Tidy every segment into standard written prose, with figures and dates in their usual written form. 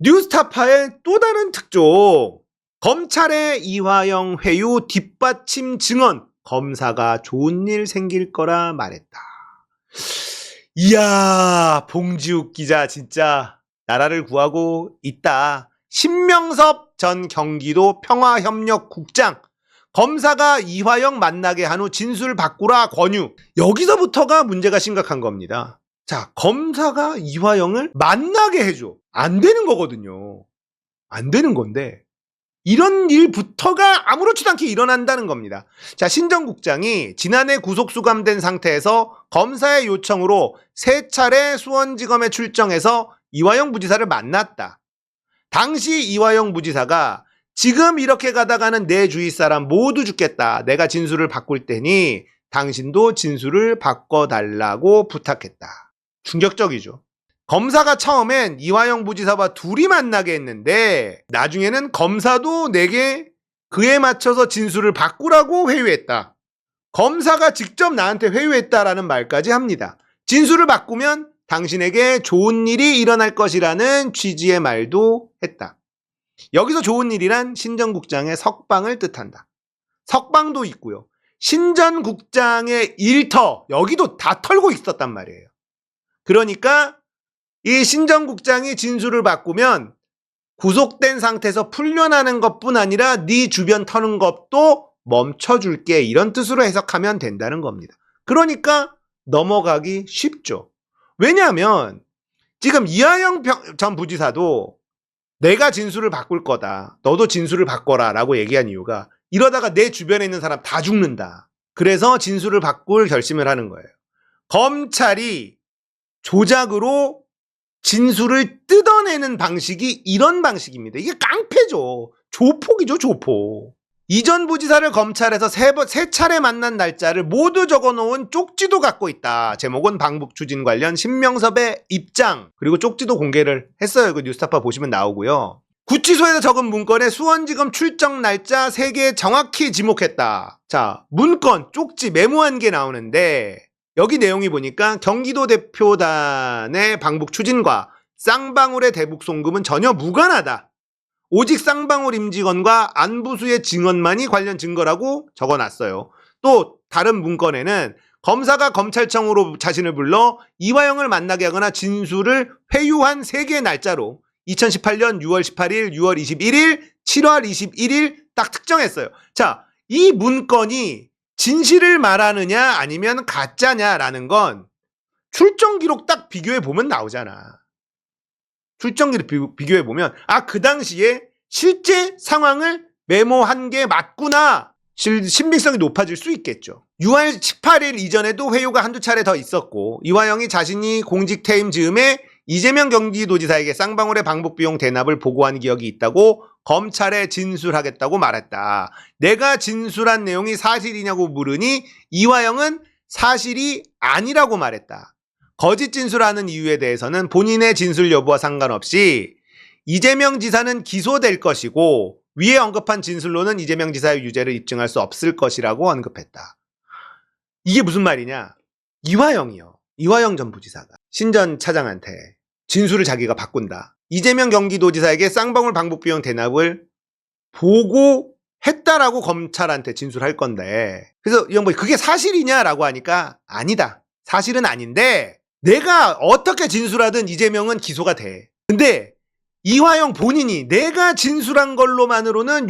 뉴스타파의 또 다른 특종. 검찰의 이화영 회유 뒷받침 증언. 검사가 좋은 일 생길 거라 말했다. 이야, 봉지욱 기자 진짜 나라를 구하고 있다. 신명섭 전 경기도 평화협력국장. 검사가 이화영 만나게 한 후 진술 바꾸라 권유. 여기서부터가 문제가 심각한 겁니다. 자, 검사가 이화영을 만나게 해줘. 안 되는 거거든요. 안 되는 건데 이런 일부터가 아무렇지도 않게 일어난다는 겁니다. 자, 신 전 국장이 지난해 구속 수감된 상태에서 검사의 요청으로 3차례 수원지검에 출정해서 이화영 부지사를 만났다. 당시 이화영 부지사가 지금 이렇게 가다가는 내 주위 사람 모두 죽겠다. 내가 진술을 바꿀 테니 당신도 진술을 바꿔달라고 부탁했다. 충격적이죠. 검사가 처음엔 이화영 부지사와 둘이 만나게 했는데 나중에는 검사도 내게 그에 맞춰서 진술을 바꾸라고 회유했다. 검사가 직접 나한테 회유했다라는 말까지 합니다. 진술을 바꾸면 당신에게 좋은 일이 일어날 것이라는 취지의 말도 했다. 여기서 좋은 일이란 신 전 국장의 석방을 뜻한다. 석방도 있고요. 신 전 국장의 일터 여기도 다 털고 있었단 말이에요. 그러니까 이 신 전 국장이 진술을 바꾸면 구속된 상태에서 풀려나는 것뿐 아니라 네 주변 터는 것도 멈춰줄게, 이런 뜻으로 해석하면 된다는 겁니다. 그러니까 넘어가기 쉽죠. 왜냐하면 지금 이화영 전 부지사도 내가 진술을 바꿀 거다, 너도 진술을 바꿔라 라고 얘기한 이유가 이러다가 내 주변에 있는 사람 다 죽는다. 그래서 진술을 바꿀 결심을 하는 거예요. 검찰이 조작으로 진술을 뜯어내는 방식이 이런 방식입니다. 이게 깡패죠. 조폭이죠, 조폭. 이전 부지사를 검찰에서 3차례 만난 날짜를 모두 적어놓은 쪽지도 갖고 있다. 제목은 방북 추진 관련 신명섭의 입장, 그리고 쪽지도 공개를 했어요. 그 뉴스타파 보시면 나오고요. 구치소에서 적은 문건에 수원지검 출정 날짜 3개 정확히 지목했다. 자, 문건, 쪽지, 메모한 게 나오는데 여기 내용이 보니까 경기도 대표단의 방북 추진과 쌍방울의 대북 송금은 전혀 무관하다. 오직 쌍방울 임직원과 안부수의 증언만이 관련 증거라고 적어놨어요. 또 다른 문건에는 검사가 검찰청으로 자신을 불러 이화영을 만나게 하거나 진술을 회유한 3개의 날짜로 2018년 6월 18일, 6월 21일, 7월 21일 딱 특정했어요. 자, 이 문건이 진실을 말하느냐 아니면 가짜냐라는 건 출정 기록 딱 비교해 보면 나오잖아. 출정 기록 비교해 보면 그 당시에 실제 상황을 메모한 게 맞구나, 신빙성이 높아질 수 있겠죠. 6월 18일 이전에도 회유가 한두 차례 더 있었고 이화영이 자신이 공직 퇴임 즈음에 이재명 경기도지사에게 쌍방울의 방북 비용 대납을 보고한 기억이 있다고 검찰에 진술하겠다고 말했다. 내가 진술한 내용이 사실이냐고 물으니 이화영은 사실이 아니라고 말했다. 거짓 진술하는 이유에 대해서는 본인의 진술 여부와 상관없이 이재명 지사는 기소될 것이고 위에 언급한 진술로는 이재명 지사의 유죄를 입증할 수 없을 것이라고 언급했다. 이게 무슨 말이냐? 이화영이요. 이화영 전 부지사가 신 전 차장한테 진술을 자기가 바꾼다. 이재명 경기도지사에게 쌍방울 방북 비용 대납을 보고했다라고 검찰한테 진술할 건데, 그래서 이 양반이 그게 사실이냐라고 하니까 아니다. 사실은 아닌데 내가 어떻게 진술하든 이재명은 기소가 돼. 근데 이화영 본인이 내가 진술한 걸로만으로는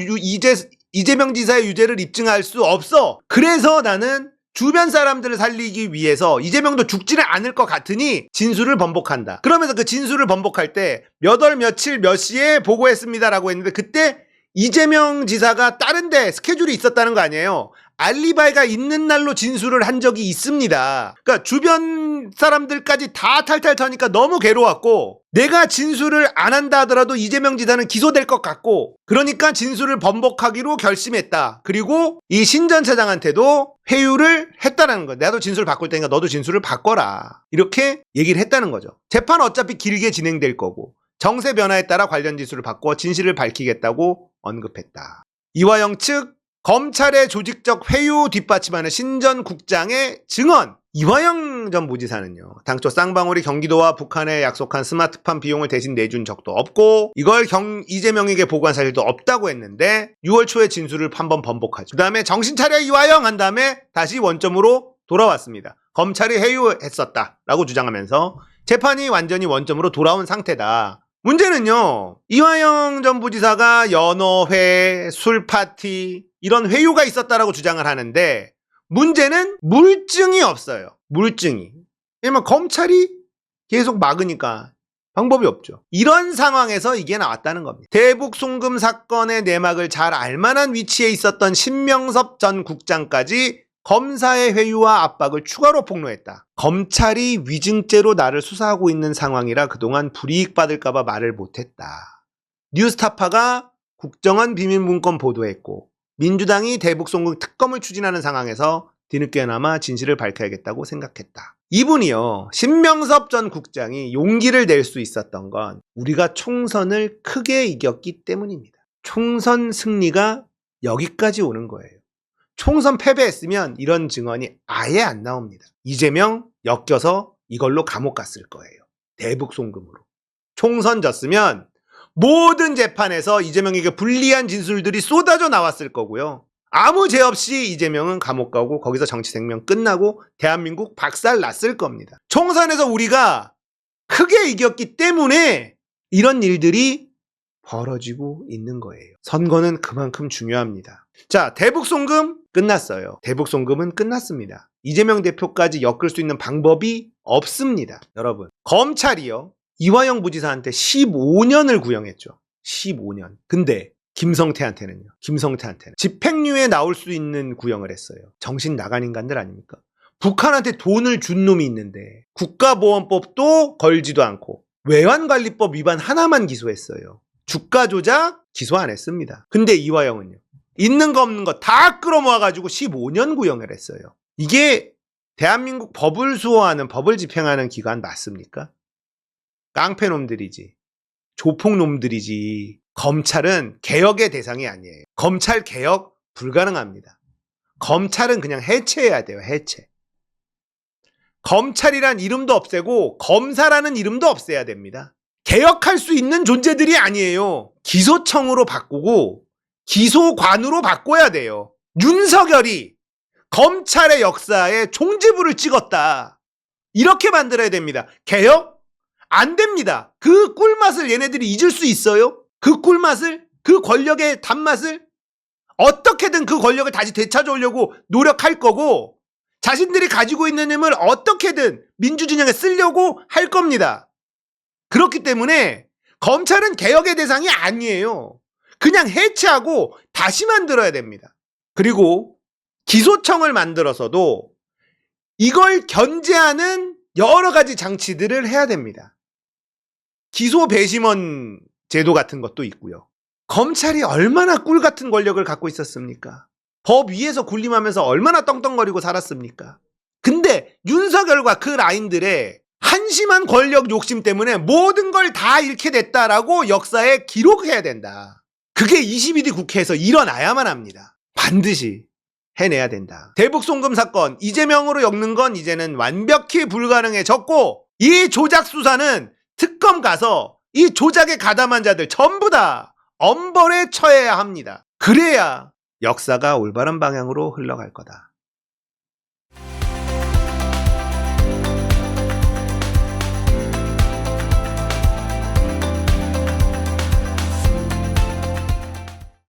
이재명 지사의 유죄를 입증할 수 없어. 그래서 나는 주변 사람들을 살리기 위해서 이재명도 죽지는 않을 것 같으니 진술을 번복한다. 그러면서 그 진술을 번복할 때 몇 월 며칠 몇 시에 보고했습니다라고 했는데 그때 이재명 지사가 다른 데 스케줄이 있었다는 거 아니에요. 알리바이가 있는 날로 진술을 한 적이 있습니다. 그러니까 주변 사람들까지 다 탈탈 터니까 너무 괴로웠고 내가 진술을 안 한다 하더라도 이재명 지사는 기소될 것 같고 그러니까 진술을 번복하기로 결심했다. 그리고 이 신 전 차장한테도 회유를 했다는 거야. 나도 진술을 바꿀 테니까 너도 진술을 바꿔라. 이렇게 얘기를 했다는 거죠. 재판 어차피 길게 진행될 거고 정세 변화에 따라 관련 진술을 바꿔 진실을 밝히겠다고 언급했다. 이화영 측 검찰의 조직적 회유 뒷받침하는 신전국장의 증언. 이화영 전 부지사는요, 당초 쌍방울이 경기도와 북한에 약속한 스마트팜 비용을 대신 내준 적도 없고 이걸 이재명에게 보고한 사실도 없다고 했는데 6월 초에 진술을 한번 번복하죠. 그 다음에 정신 차려 이화영 한 다음에 다시 원점으로 돌아왔습니다. 검찰이 회유했었다라고 주장하면서 재판이 완전히 원점으로 돌아온 상태다. 문제는요, 이화영 전 부지사가 연어회, 술파티 이런 회유가 있었다라고 주장을 하는데 문제는 물증이 없어요. 물증이. 왜냐면 검찰이 계속 막으니까 방법이 없죠. 이런 상황에서 이게 나왔다는 겁니다. 대북 송금 사건의 내막을 잘 알만한 위치에 있었던 신명섭 전 국장까지 검사의 회유와 압박을 추가로 폭로했다. 검찰이 위증죄로 나를 수사하고 있는 상황이라 그동안 불이익 받을까봐 말을 못했다. 뉴스타파가 국정원 비밀문건 보도했고 민주당이 대북 송금 특검을 추진하는 상황에서 뒤늦게나마 진실을 밝혀야겠다고 생각했다. 이분이요, 신명섭 전 국장이 용기를 낼 수 있었던 건 우리가 총선을 크게 이겼기 때문입니다. 총선 승리가 여기까지 오는 거예요. 총선 패배했으면 이런 증언이 아예 안 나옵니다. 이재명 엮여서 이걸로 감옥 갔을 거예요. 대북 송금으로. 총선 졌으면 모든 재판에서 이재명에게 불리한 진술들이 쏟아져 나왔을 거고요. 아무 죄 없이 이재명은 감옥 가고 거기서 정치 생명 끝나고 대한민국 박살 났을 겁니다. 총선에서 우리가 크게 이겼기 때문에 이런 일들이 벌어지고 있는 거예요. 선거는 그만큼 중요합니다. 자, 대북 송금 끝났어요. 대북 송금은 끝났습니다. 이재명 대표까지 엮을 수 있는 방법이 없습니다. 여러분, 검찰이요, 이화영 부지사한테 15년을 구형했죠. 15년. 근데 김성태한테는 집행유예 나올 수 있는 구형을 했어요. 정신 나간 인간들 아닙니까? 북한한테 돈을 준 놈이 있는데 국가보안법도 걸지도 않고 외환관리법 위반 하나만 기소했어요. 주가 조작 기소 안 했습니다. 근데 이화영은요, 있는 거 없는 거 다 끌어모아가지고 15년 구형을 했어요. 이게 대한민국 법을 수호하는, 법을 집행하는 기관 맞습니까? 깡패놈들이지, 조폭놈들이지. 검찰은 개혁의 대상이 아니에요. 검찰 개혁 불가능합니다. 검찰은 그냥 해체해야 돼요. 해체. 검찰이란 이름도 없애고 검사라는 이름도 없애야 됩니다. 개혁할 수 있는 존재들이 아니에요. 기소청으로 바꾸고 기소관으로 바꿔야 돼요. 윤석열이 검찰의 역사에 종지부를 찍었다. 이렇게 만들어야 됩니다. 개혁? 안 됩니다. 그 꿀맛을 얘네들이 잊을 수 있어요? 그 꿀맛을? 그 권력의 단맛을? 어떻게든 그 권력을 다시 되찾아오려고 노력할 거고 자신들이 가지고 있는 힘을 어떻게든 민주진영에 쓰려고 할 겁니다. 그렇기 때문에 검찰은 개혁의 대상이 아니에요. 그냥 해체하고 다시 만들어야 됩니다. 그리고 기소청을 만들어서도 이걸 견제하는 여러 가지 장치들을 해야 됩니다. 기소 배심원 제도 같은 것도 있고요. 검찰이 얼마나 꿀 같은 권력을 갖고 있었습니까? 법 위에서 군림하면서 얼마나 떵떵거리고 살았습니까? 근데 윤석열과 그 라인들의 한심한 권력 욕심 때문에 모든 걸 다 잃게 됐다라고 역사에 기록해야 된다. 그게 22대 국회에서 일어나야만 합니다. 반드시 해내야 된다. 대북 송금 사건, 이재명으로 엮는 건 이제는 완벽히 불가능해졌고 이 조작 수사는 특검 가서 이 조작에 가담한 자들 전부 다 엄벌에 처해야 합니다. 그래야 역사가 올바른 방향으로 흘러갈 거다.